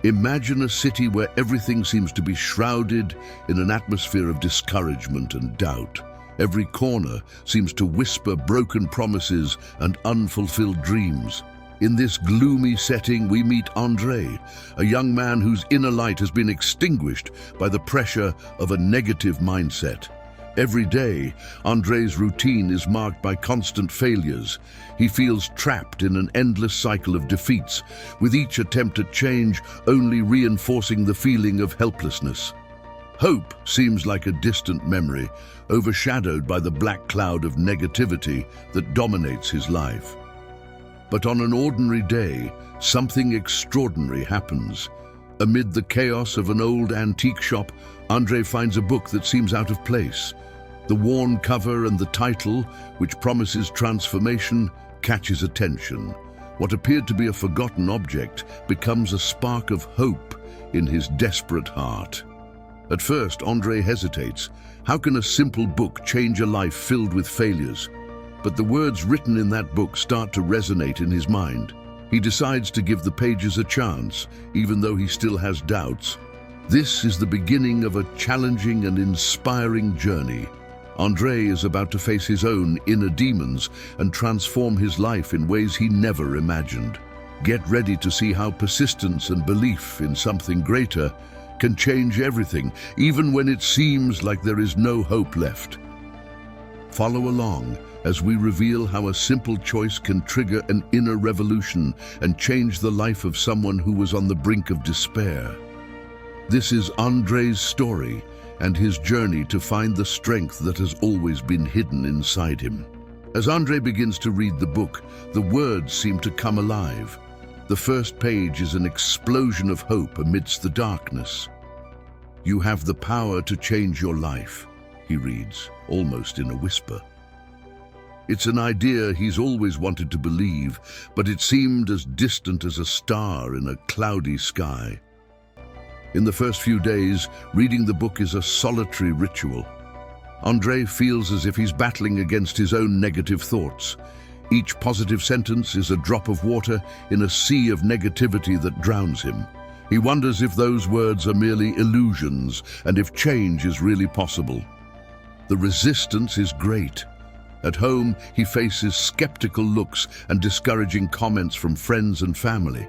Imagine a city where everything seems to be shrouded in an atmosphere of discouragement and doubt. Every corner seems to whisper broken promises and unfulfilled dreams. In this gloomy setting, we meet Andre, a young man whose inner light has been extinguished by the pressure of a negative mindset. Every day, Andre's routine is marked by constant failures. He feels trapped in an endless cycle of defeats, with each attempt at change only reinforcing the feeling of helplessness. Hope seems like a distant memory, overshadowed by the black cloud of negativity that dominates his life. But on an ordinary day, something extraordinary happens. Amid the chaos of an old antique shop, Andre finds a book that seems out of place. The worn cover and the title, which promises transformation, catches attention. What appeared to be a forgotten object becomes a spark of hope in his desperate heart. At first, Andre hesitates. How can a simple book change a life filled with failures? But the words written in that book start to resonate in his mind. He decides to give the pages a chance, even though he still has doubts. This is the beginning of a challenging and inspiring journey. Andre is about to face his own inner demons and transform his life in ways he never imagined. Get ready to see how persistence and belief in something greater can change everything, even when it seems like there is no hope left. Follow along as we reveal how a simple choice can trigger an inner revolution and change the life of someone who was on the brink of despair. This is Andre's story and his journey to find the strength that has always been hidden inside him. As Andre begins to read the book, the words seem to come alive. The first page is an explosion of hope amidst the darkness. "You have the power to change your life," he reads, almost in a whisper. It's an idea he's always wanted to believe, but it seemed as distant as a star in a cloudy sky. In the first few days, reading the book is a solitary ritual. Andre feels as if he's battling against his own negative thoughts. Each positive sentence is a drop of water in a sea of negativity that drowns him. He wonders if those words are merely illusions and if change is really possible. The resistance is great. At home, he faces skeptical looks and discouraging comments from friends and family.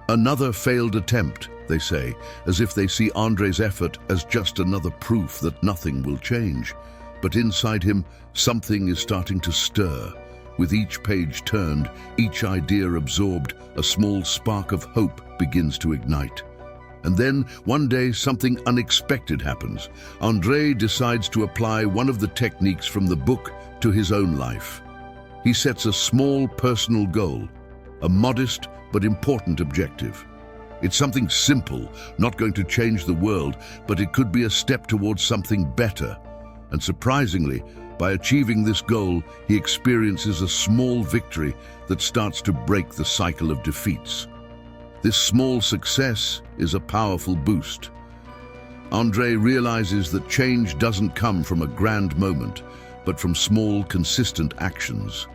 Another failed attempt, they say, as if they see Andre's effort as just another proof that nothing will change. But inside him, something is starting to stir. With each page turned, each idea absorbed, a small spark of hope begins to ignite. And then, one day, something unexpected happens. Andre decides to apply one of the techniques from the book to his own life. He sets a small personal goal, a modest but important objective. It's something simple, not going to change the world, but it could be a step towards something better. And surprisingly, by achieving this goal, he experiences a small victory that starts to break the cycle of defeats. This small success is a powerful boost. Andre realizes that change doesn't come from a grand moment, but from small, consistent actions.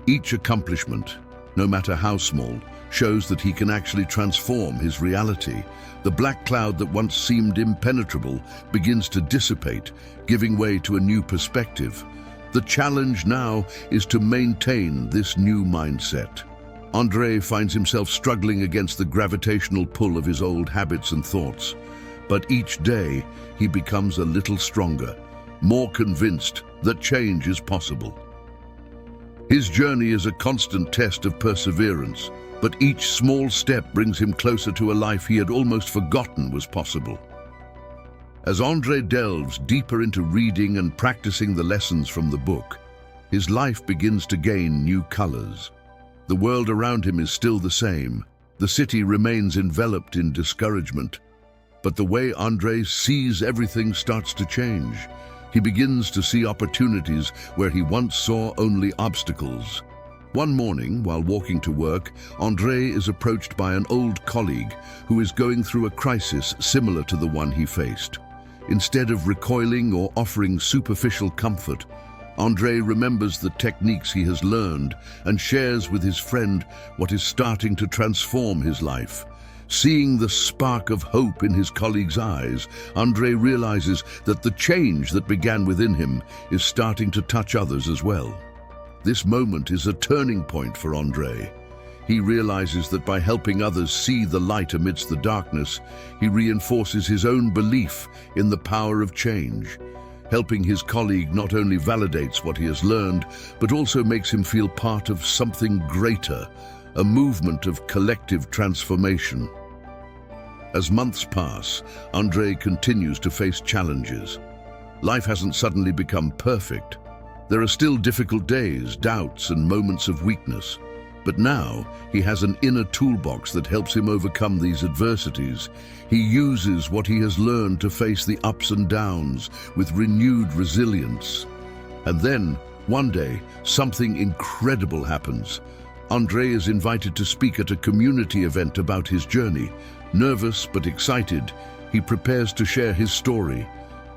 Each accomplishment, no matter how small, shows that he can actually transform his reality. The black cloud that once seemed impenetrable begins to dissipate, giving way to a new perspective. The challenge now is to maintain this new mindset. Andre finds himself struggling against the gravitational pull of his old habits and thoughts. But each day, he becomes a little stronger, more convinced that change is possible. His journey is a constant test of perseverance, but each small step brings him closer to a life he had almost forgotten was possible. As Andre delves deeper into reading and practicing the lessons from the book, his life begins to gain new colors. The world around him is still the same. The city remains enveloped in discouragement. But the way Andre sees everything starts to change. He begins to see opportunities where he once saw only obstacles. One morning, while walking to work, Andre is approached by an old colleague who is going through a crisis similar to the one he faced. Instead of recoiling or offering superficial comfort, Andre remembers the techniques he has learned and shares with his friend what is starting to transform his life. Seeing the spark of hope in his colleagues' eyes, Andrei realizes that the change that began within him is starting to touch others as well. This moment is a turning point for Andrei. He realizes that by helping others see the light amidst the darkness, he reinforces his own belief in the power of change. Helping his colleague not only validates what he has learned, but also makes him feel part of something greater, a movement of collective transformation. As months pass, Andrei continues to face challenges. Life hasn't suddenly become perfect. There are still difficult days, doubts, and moments of weakness. But now, he has an inner toolbox that helps him overcome these adversities. He uses what he has learned to face the ups and downs with renewed resilience. And then, one day, something incredible happens. Andrei is invited to speak at a community event about his journey. Nervous but excited, he prepares to share his story.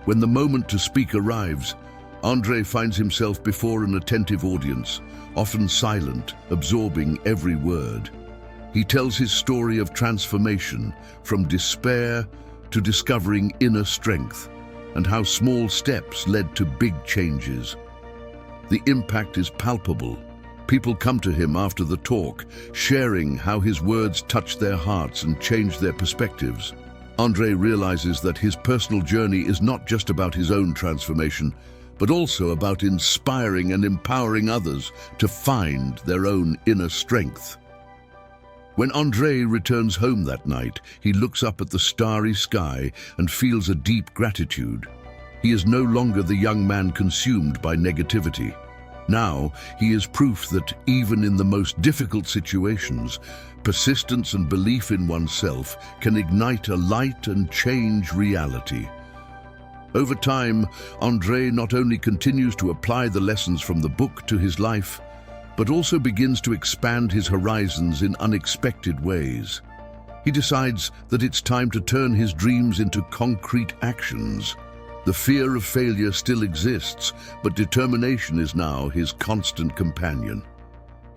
When the moment to speak arrives, Andrei finds himself before an attentive audience, often silent, absorbing every word. He tells his story of transformation, from despair to discovering inner strength, and how small steps led to big changes. The impact is palpable. People come to him after the talk, sharing how his words touched their hearts and changed their perspectives. Andrei realizes that his personal journey is not just about his own transformation, but also about inspiring and empowering others to find their own inner strength. When Andrei returns home that night, he looks up at the starry sky and feels a deep gratitude. He is no longer the young man consumed by negativity. Now, he is proof that even in the most difficult situations, persistence and belief in oneself can ignite a light and change reality. Over time, Andrei not only continues to apply the lessons from the book to his life, but also begins to expand his horizons in unexpected ways. He decides that it's time to turn his dreams into concrete actions. The fear of failure still exists, but determination is now his constant companion.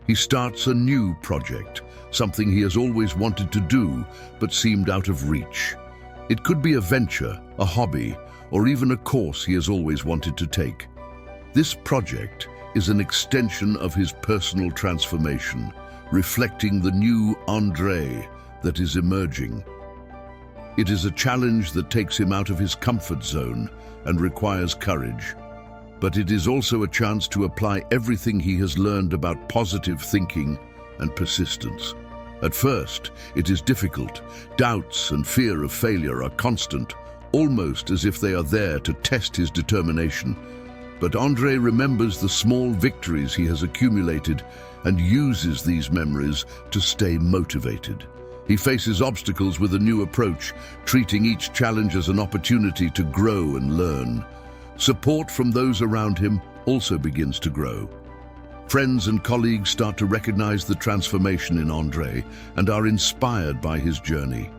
He starts a new project, something he has always wanted to do, but seemed out of reach. It could be a venture, a hobby, or even a course he has always wanted to take. This project is an extension of his personal transformation, reflecting the new Andrei that is emerging. It is a challenge that takes him out of his comfort zone and requires courage. But it is also a chance to apply everything he has learned about positive thinking and persistence. At first, it is difficult. Doubts and fear of failure are constant, almost as if they are there to test his determination. But Andrei remembers the small victories he has accumulated and uses these memories to stay motivated. He faces obstacles with a new approach, treating each challenge as an opportunity to grow and learn. Support from those around him also begins to grow. Friends and colleagues start to recognize the transformation in Andrei and are inspired by his journey.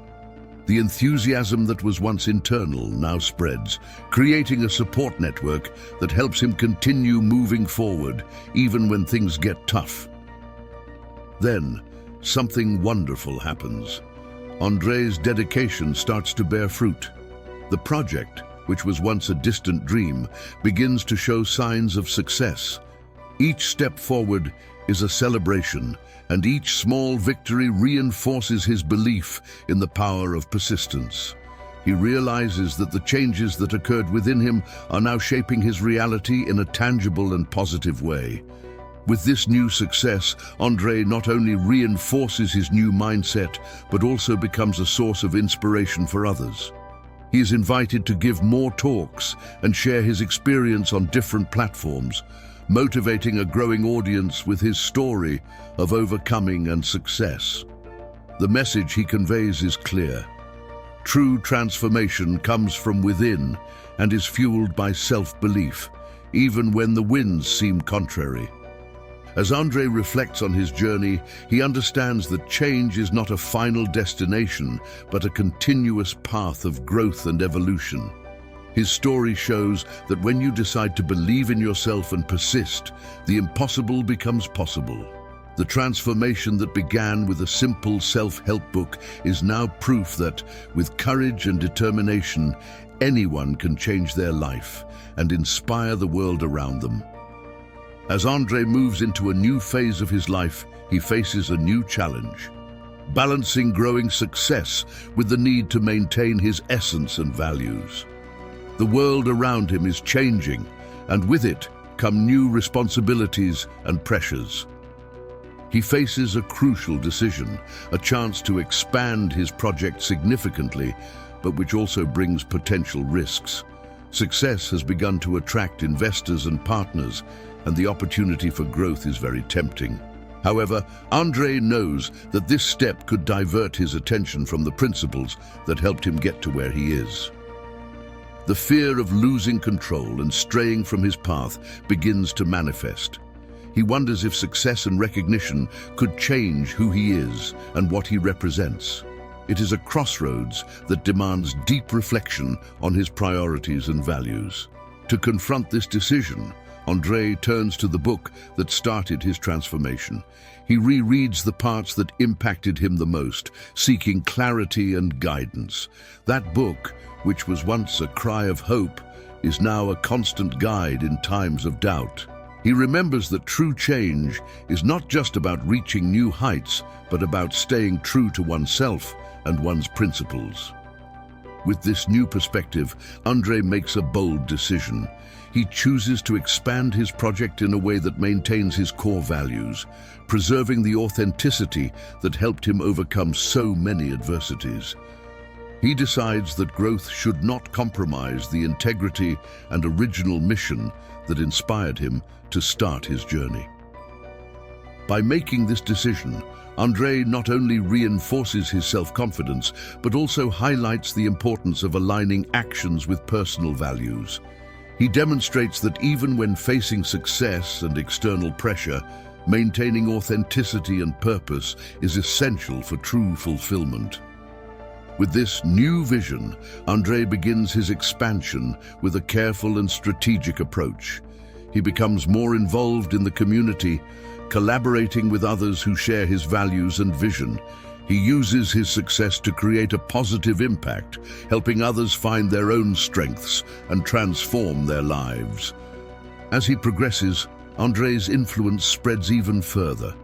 The enthusiasm that was once internal now spreads, creating a support network that helps him continue moving forward, even when things get tough. Then, something wonderful happens. Andrei's dedication starts to bear fruit. The project, which was once a distant dream, begins to show signs of success. Each step forward is a celebration, and each small victory reinforces his belief in the power of persistence. He realizes that the changes that occurred within him are now shaping his reality in a tangible and positive way. With this new success, Andrei not only reinforces his new mindset, but also becomes a source of inspiration for others. He is invited to give more talks and share his experience on different platforms, motivating a growing audience with his story of overcoming and success. The message he conveys is clear. True transformation comes from within and is fueled by self-belief, even when the winds seem contrary. As Andrei reflects on his journey, he understands that change is not a final destination, but a continuous path of growth and evolution. His story shows that when you decide to believe in yourself and persist, the impossible becomes possible. The transformation that began with a simple self-help book is now proof that, with courage and determination, anyone can change their life and inspire the world around them. As André moves into a new phase of his life, he faces a new challenge, balancing growing success with the need to maintain his essence and values. The world around him is changing, and with it come new responsibilities and pressures. He faces a crucial decision, a chance to expand his project significantly, but which also brings potential risks. Success has begun to attract investors and partners, and the opportunity for growth is very tempting. However, André knows that this step could divert his attention from the principles that helped him get to where he is. The fear of losing control and straying from his path begins to manifest. He wonders if success and recognition could change who he is and what he represents. It is a crossroads that demands deep reflection on his priorities and values. To confront this decision, André turns to the book that started his transformation. He rereads the parts that impacted him the most, seeking clarity and guidance. That book, which was once a cry of hope, is now a constant guide in times of doubt. He remembers that true change is not just about reaching new heights, but about staying true to oneself and one's principles. With this new perspective, André makes a bold decision. He chooses to expand his project in a way that maintains his core values, preserving the authenticity that helped him overcome so many adversities. He decides that growth should not compromise the integrity and original mission that inspired him to start his journey. By making this decision, André not only reinforces his self-confidence, but also highlights the importance of aligning actions with personal values. He demonstrates that even when facing success and external pressure, maintaining authenticity and purpose is essential for true fulfillment. With this new vision, André begins his expansion with a careful and strategic approach. He becomes more involved in the community, collaborating with others who share his values and vision. He uses his success to create a positive impact, helping others find their own strengths and transform their lives. As he progresses, André's influence spreads even further.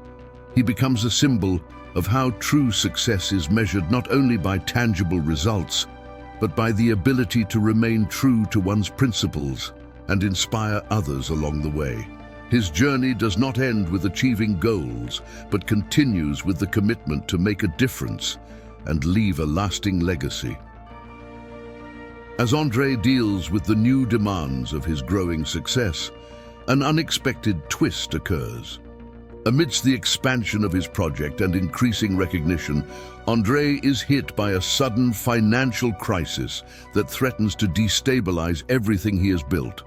He becomes a symbol of how true success is measured not only by tangible results, but by the ability to remain true to one's principles and inspire others along the way. His journey does not end with achieving goals, but continues with the commitment to make a difference and leave a lasting legacy. As André deals with the new demands of his growing success, an unexpected twist occurs. Amidst the expansion of his project and increasing recognition, André is hit by a sudden financial crisis that threatens to destabilize everything he has built.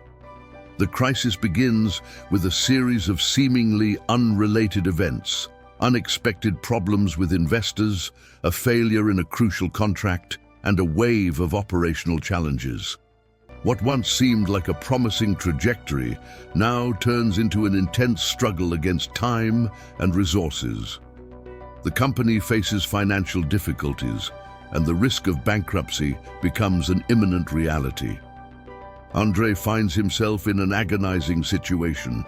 The crisis begins with a series of seemingly unrelated events: unexpected problems with investors, a failure in a crucial contract, and a wave of operational challenges. What once seemed like a promising trajectory now turns into an intense struggle against time and resources. The company faces financial difficulties, and the risk of bankruptcy becomes an imminent reality. André finds himself in an agonizing situation.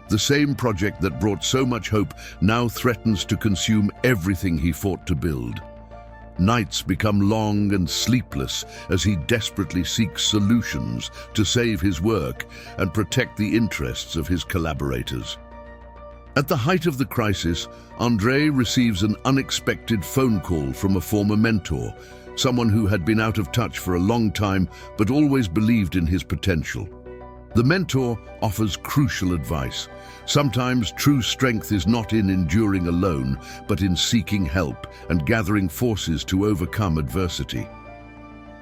The same project that brought so much hope now threatens to consume everything he fought to build. Nights become long and sleepless as he desperately seeks solutions to save his work and protect the interests of his collaborators. At the height of the crisis, André receives an unexpected phone call from a former mentor, someone who had been out of touch for a long time but always believed in his potential. The mentor offers crucial advice. Sometimes true strength is not in enduring alone, but in seeking help and gathering forces to overcome adversity.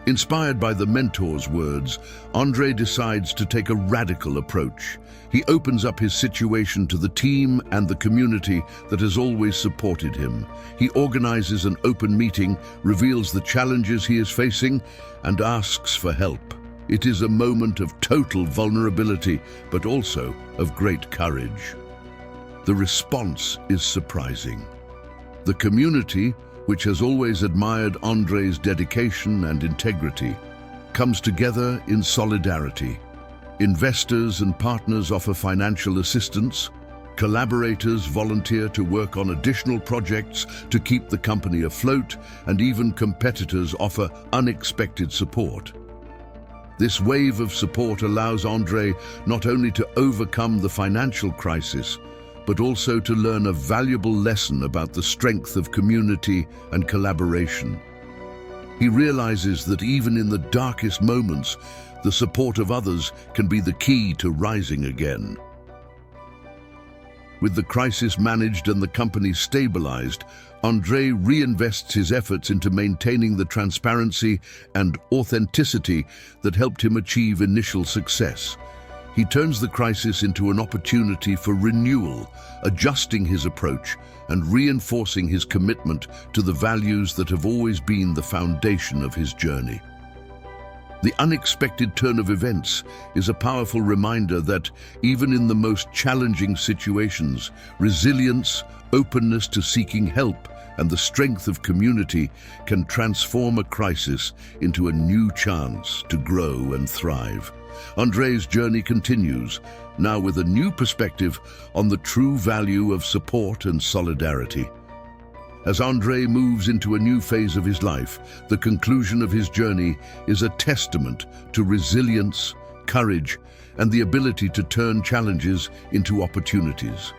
Inspired by the mentor's words, André decides to take a radical approach. He opens up his situation to the team and the community that has always supported him. He organizes an open meeting, reveals the challenges he is facing, and asks for help. It is a moment of total vulnerability, but also of great courage. the response is surprising. The community, which has always admired Andrei's dedication and integrity, comes together in solidarity. Investors and partners offer financial assistance. Collaborators volunteer to work on additional projects to keep the company afloat, and even competitors offer unexpected support. This wave of support allows Andrei not only to overcome the financial crisis, but also to learn a valuable lesson about the strength of community and collaboration. He realizes that even in the darkest moments, the support of others can be the key to rising again. With the crisis managed and the company stabilized, Andrei reinvests his efforts into maintaining the transparency and authenticity that helped him achieve initial success. He turns the crisis into an opportunity for renewal, adjusting his approach and reinforcing his commitment to the values that have always been the foundation of his journey. The unexpected turn of events is a powerful reminder that, even in the most challenging situations, resilience, openness to seeking help, and the strength of community can transform a crisis into a new chance to grow and thrive. Andrei's journey continues, now with a new perspective on the true value of support and solidarity. As Andrei moves into a new phase of his life, the conclusion of his journey is a testament to resilience, courage, and the ability to turn challenges into opportunities.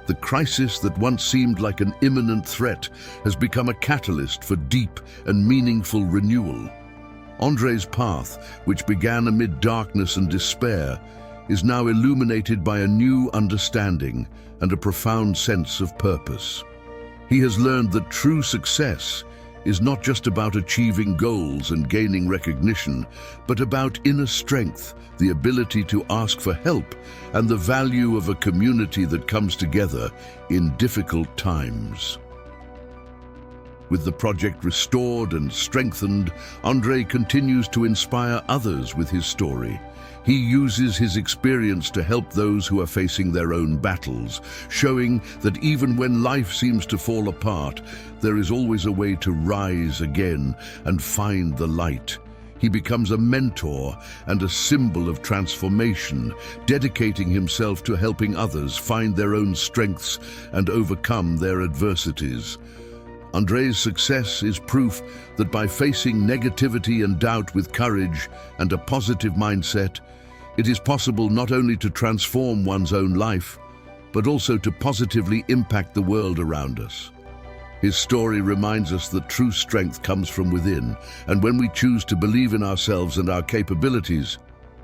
The crisis that once seemed like an imminent threat has become a catalyst for deep and meaningful renewal. Andrei's path, which began amid darkness and despair, is now illuminated by a new understanding and a profound sense of purpose. He has learned that true success is not just about achieving goals and gaining recognition, but about inner strength, the ability to ask for help, and the value of a community that comes together in difficult times. With the project restored and strengthened, Andrei continues to inspire others with his story. He uses his experience to help those who are facing their own battles, showing that even when life seems to fall apart, there is always a way to rise again and find the light. He becomes a mentor and a symbol of transformation, dedicating himself to helping others find their own strengths and overcome their adversities. Andrei's success is proof that by facing negativity and doubt with courage and a positive mindset, it is possible not only to transform one's own life, but also to positively impact the world around us. His story reminds us that true strength comes from within, and when we choose to believe in ourselves and our capabilities,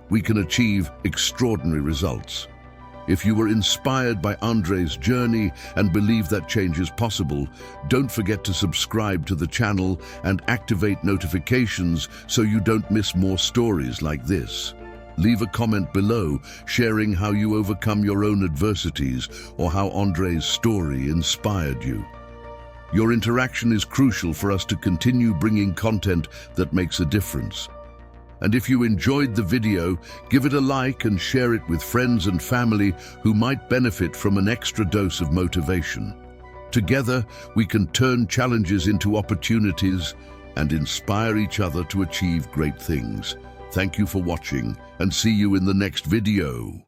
we can achieve extraordinary results. If you were inspired by Andrei's journey and believe that change is possible, don't forget to subscribe to the channel and activate notifications so you don't miss more stories like this. Leave a comment below sharing how you overcome your own adversities or how Andrei's story inspired you. Your interaction is crucial for us to continue bringing content that makes a difference. And if you enjoyed the video, give it a like and share it with friends and family who might benefit from an extra dose of motivation. Together, we can turn challenges into opportunities and inspire each other to achieve great things. Thank you for watching, and see you in the next video.